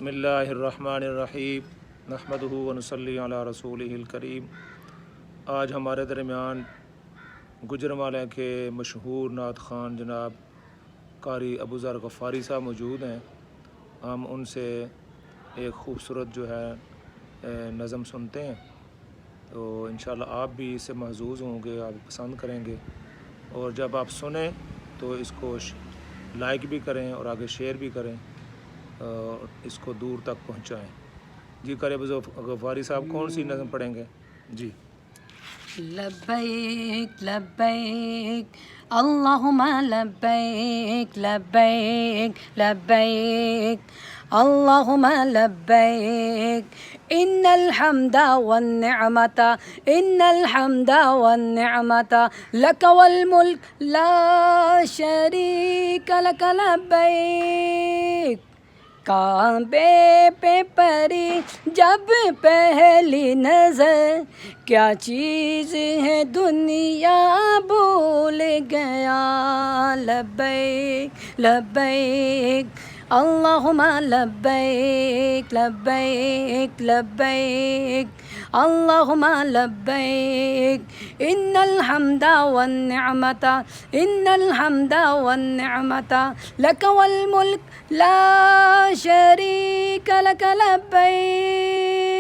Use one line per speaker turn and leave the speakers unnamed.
बिस्मिल्लाहिर्रहमानिर्रहीम नहमदुहु व नुसल्ली अला रसूलिहिल करीम। आज हमारे दरमियान गुजरांवाले के मशहूर नात ख़ान जनाब कारी अबू ज़र गफ़ारी साहब मौजूद हैं। हम उनसे एक ख़ूबसूरत जो है नज़म सुनते हैं, तो इंशाअल्लाह आप भी इससे महज़ूज़ होंगे, आप पसंद करेंगे। और जब आप सुने तो इसको लाइक भी करें और आगे शेयर भी करें और इसको दूर तक पहुंचाएं। जी कारी अबू ज़र गफ़ारी साहब कौन सी नज़म पढ़ेंगे? जी।
लब्बैक लब्बैक अल्लाहुम्मा लब्बैक लब्बैक लब्बैक अल्लाहुम्मा लब्बैक इन्नल हम्दा वन निअमता लक वल मुल्क ला शरीक लक लब्बैक। काबे पे परी जब पहली नज़र, क्या चीज़ है दुनिया भूल गया। लब्बैक लब्बैक अल्लाहुम्मा लब्बैक लब्बैक लब्बैक अल्लाहुम्मा लब्बैक इन्नल हम्दा वन निअमता लक वल मुल्क ला शरीक लक लब्बैक।